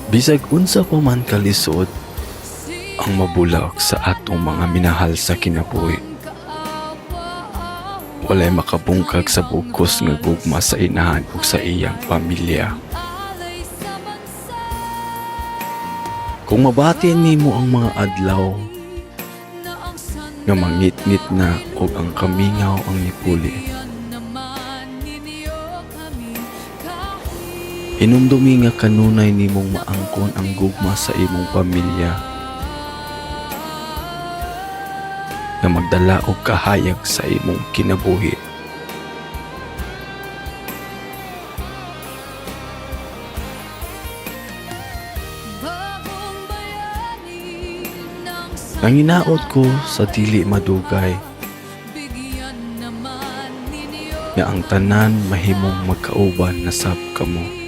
Bisag unsa pa man kalisod ang mabulak sa atong mga minahal sa kinabuhi, walay makabungkag sa bugkos nga gugma sa inahan ug sa iyang pamilya. Kung mabati nimo ang mga adlaw nga mangit-ngit na ug ang kamingaw ang nipuli, hinumdumi nga kanunay nimong maangkon ang gugma sa imong pamilya nga magdala og kahayag sa imong kinabuhi. Nanginaot ko sa dili madugay nga ang tanan mahimong magkauban na sab kamo.